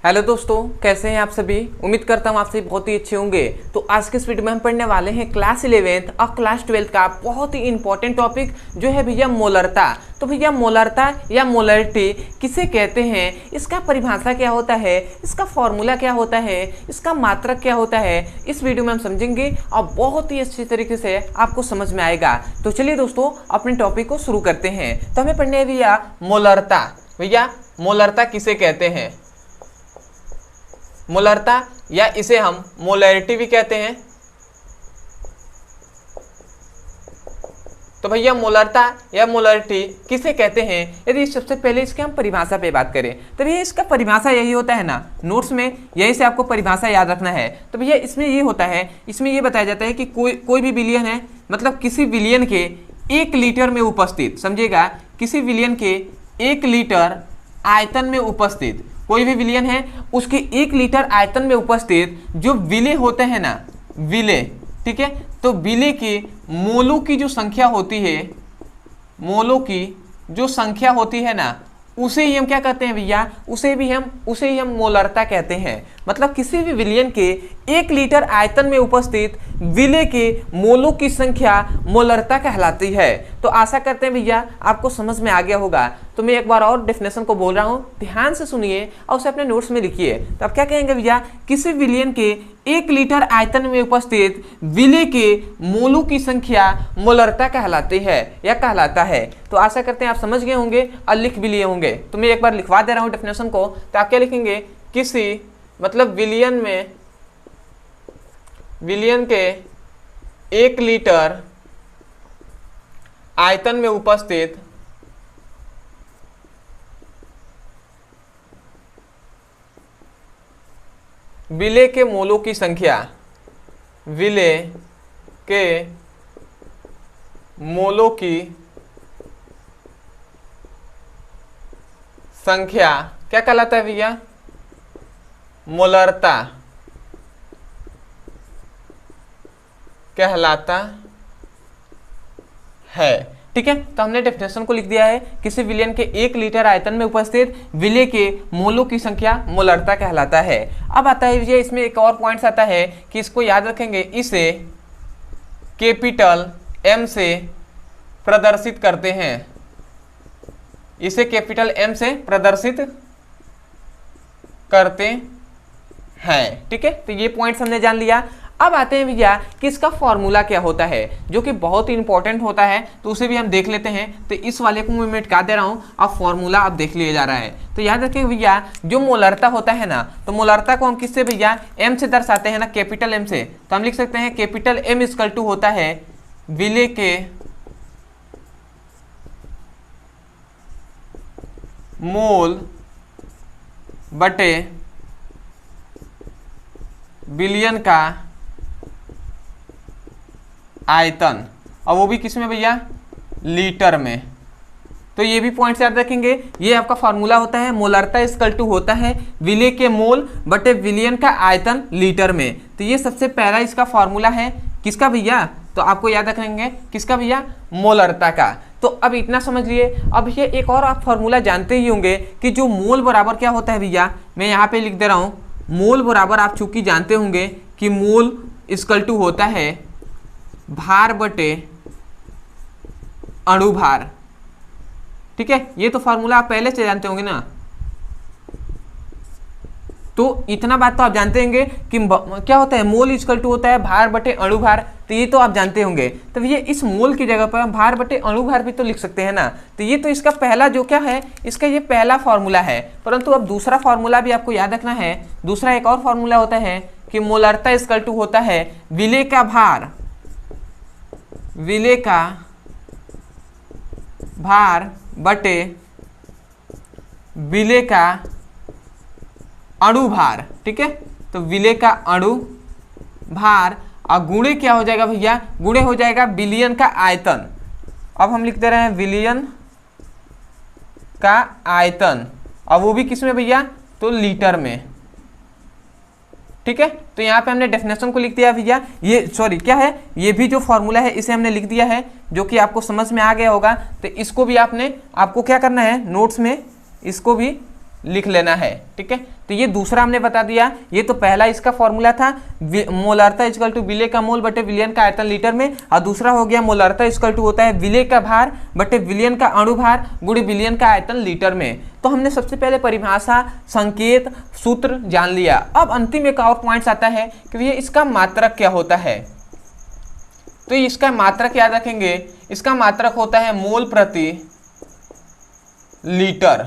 Hello दोस्तों, कैसे हैं आप सभी। उम्मीद करता हूँ आप सभी बहुत ही अच्छे होंगे। तो आज के इस वीडियो में हम पढ़ने वाले हैं क्लास 11th और क्लास 12th का बहुत ही इंपॉर्टेंट टॉपिक जो है भैया मोलरता। तो भैया मोलरता या मोलरिटी किसे कहते हैं, इसका परिभाषा क्या होता है, इसका फॉर्मूला क्या होता है, इसका मात्रक क्या होता है, इस वीडियो में हम समझेंगे और बहुत ही अच्छी तरीके से आपको समझ में आएगा। तो चलिए दोस्तों अपने टॉपिक को शुरू करते हैं। तो हमें पढ़ने है भैया मोलरता। भैया मोलरता किसे कहते हैं, मोलरता या इसे हम मोलरिटी भी कहते हैं। तो भैया मोलरता या मोलरिटी किसे कहते हैं, यदि सबसे पहले इसके हम परिभाषा पे बात करें तो भैया इसका परिभाषा यही होता है ना, नोट्स में यही से आपको परिभाषा याद रखना है। तो भैया इसमें ये होता है, इसमें ये बताया जाता है कि कोई भी विलयन है, मतलब किसी विलयन के 1 लीटर में उपस्थित, समझिएगा, किसी विलयन के 1 लीटर आयतन में उपस्थित कोई भी विलयन है, उसके 1 लीटर आयतन में उपस्थित जो विले होते हैं ना, विले, ठीक है। तो विले के मोलों की जो संख्या होती है, मोलों की जो संख्या होती है ना, उसे ही हम क्या कहते हैं भैया, उसे ही हम मोलरता कहते हैं। मतलब किसी भी विलयन के 1 लीटर आयतन में उपस्थित विले के मोलों की संख्या मोलरता कहलाती है। तो आशा करते हैं भैया आपको समझ में आ गया होगा। तो मैं एक बार और डेफिनेशन को बोल रहा हूँ, ध्यान से सुनिए और उसे अपने नोट्स में लिखिए। तो आप क्या कहेंगे भैया, किसी विलयन के 1 लीटर आयतन में उपस्थित विले के मोलों की संख्या मोलरता कहलाती है या कहलाता है। तो आशा करते हैं आप समझ गए होंगे और लिख भी लिए होंगे। तो मैं एक बार लिखवा दे रहा हूँ डेफिनेशन को। तो आप क्या लिखेंगे, किसी मतलब विलयन के 1 लीटर आयतन में उपस्थित विले के मोलों की संख्या, विले के मोलों की संख्या क्या कहलाता है भैया, मोलरता कहलाता है। ठीक है, तो हमने डेफिनेशन को लिख दिया है, किसी विलयन के 1 लीटर आयतन में उपस्थित विले के मोलों की संख्या मोलरता कहलाता है। अब आता है भैया इसमें एक और पॉइंट्स आता है कि इसको याद रखेंगे, इसे कैपिटल M से प्रदर्शित करते हैं, इसे कैपिटल M से प्रदर्शित करते हैं। ठीक है, तो ये पॉइंट्स हमने जान लिया। अब आते हैं भैया कि इसका फॉर्मूला क्या होता है, जो कि बहुत ही इंपॉर्टेंट होता है, तो उसे भी हम देख लेते हैं। तो इस वाले को मैं मिटा दे रहा हूँ, अब फॉर्मूला अब देख लिया जा रहा है। तो याद रखिए भैया, जो मोलरता होता है ना, तो मोलरता को हम किससे भैया, M से दर्शाते हैं ना, कैपिटल M से। तो हम लिख सकते हैं कैपिटल M इक्वल टू होता है विले के मोल बटे विलयन का आयतन, और वो भी किसमें भैया, लीटर में। तो ये भी पॉइंट्स याद रखेंगे, ये आपका फॉर्मूला होता है, मोलरता इक्वल टू होता है विले के मोल बटे विलयन का आयतन लीटर में। तो ये सबसे पहला इसका फॉर्मूला है, किसका भैया, तो आपको याद रखेंगे किसका भैया, मोलरता का। तो अब इतना समझ लिए। अब ये एक और आप फॉर्मूला जानते ही होंगे कि जो मोल बराबर क्या होता है भैया, मैं यहाँ पे लिख दे रहा हूँ, मोल बराबर आप चूंकि जानते होंगे कि मोल इक्वल टू होता है भार बटे अणु भार। ठीक है, ये तो फॉर्मूला आप पहले से जानते होंगे ना। तो इतना बात तो आप जानते होंगे कि क्या होता है, मोल इक्वल टू होता है भार बटे अणु भार। तो ये तो आप जानते होंगे। तो ये इस मोल की जगह पर भार बटे अणु भार भी तो लिख सकते हैं ना। तो ये तो इसका पहला जो क्या है, इसका ये पहला फॉर्मूला है। परंतु अब दूसरा फॉर्मूला भी आपको याद रखना है। दूसरा एक और फॉर्मूला होता है कि मोलरता इक्वल टू होता है विले का भार, विले का भार बटे विले का अणु भार। ठीक है, तो विले का अणु भार और गुणे क्या हो जाएगा भैया, गुणे हो जाएगा विलयन का आयतन। अब हम लिख दे रहे हैं विलयन का आयतन, और वो भी किसमें भैया, तो लीटर में। ठीक है, तो यहाँ पे हमने डेफिनेशन को लिख दिया भैया, ये सॉरी क्या है, ये भी जो फॉर्मूला है इसे हमने लिख दिया है, जो कि आपको समझ में आ गया होगा। तो इसको भी आपको क्या करना है, नोट्स में इसको भी लिख लेना है। ठीक है, तो ये दूसरा हमने बता दिया। ये तो पहला इसका फॉर्मूला था, मोलारता इक्वल टू विलेय का मोल बटे विलयन का आयतन लीटर में, और दूसरा हो गया मोलारता इक्वल टू होता है विलेय का भार बटे विलयन का अणु भार गुणे विलयन का आयतन लीटर में। तो हमने सबसे पहले परिभाषा, संकेत, सूत्र जान लिया। अब अंतिम एक और पॉइंट्स आता है कि भैया इसका मात्रक क्या होता है। तो इसका मात्रक याद रखेंगे, इसका मात्रक होता है मोल प्रति लीटर,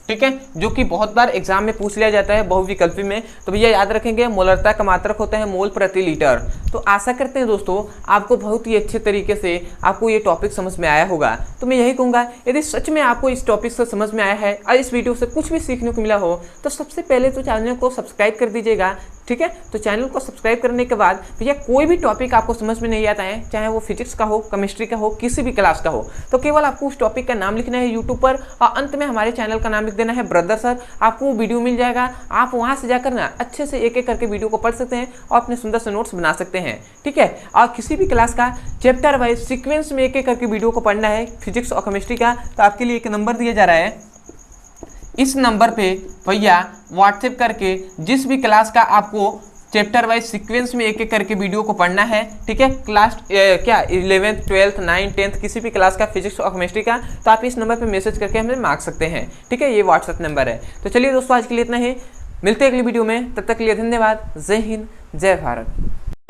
ठीक है, जो कि बहुत बार एग्जाम में पूछ लिया जाता है बहुविकल्पी में। तो भैया याद रखेंगे मोलारता का मात्रक होता है मोल प्रति लीटर। तो आशा करते हैं दोस्तों आपको बहुत ही अच्छे तरीके से आपको ये टॉपिक समझ में आया होगा। तो मैं यही कहूँगा, यदि सच में आपको इस टॉपिक से समझ में आया है और इस वीडियो से कुछ भी सीखने को मिला हो तो सबसे पहले तो चैनल को सब्सक्राइब कर दीजिएगा, ठीक है। तो चैनल को सब्सक्राइब करने के बाद भैया कोई भी टॉपिक आपको समझ में नहीं आता है, चाहे वो फिजिक्स का हो, केमिस्ट्री का हो, किसी भी क्लास का हो, तो केवल आपको उस टॉपिक का नाम लिखना है यूट्यूब पर और अंत में हमारे चैनल का नाम लिख देना है ब्रदर सर। आपको वो वीडियो मिल जाएगा, आप वहाँ से जाकर ना अच्छे से एक एक करके वीडियो को पढ़ सकते हैं और अपने सुंदर से नोट्स बना सकते हैं, ठीक है। और किसी भी क्लास का चैप्टर वाइज सीक्वेंस में एक एक करके वीडियो को पढ़ना है फिजिक्स और केमिस्ट्री का, तो आपके लिए एक नंबर दिया जा रहा है। इस नंबर पे भैया व्हाट्सएप करके जिस भी क्लास का आपको चैप्टर वाइज सीक्वेंस में एक एक करके वीडियो को पढ़ना है, ठीक है, क्लास क्या 11th 12th 9th 10th किसी भी क्लास का फिजिक्स और केमिस्ट्री का, तो आप इस नंबर पे मैसेज करके हमें मांग सकते हैं, ठीक है। ये व्हाट्सएप नंबर है। तो चलिए दोस्तों आज के लिए इतना ही, मिलते हैं अगली वीडियो में, तब तक के लिए धन्यवाद। जय हिंद, जय भारत।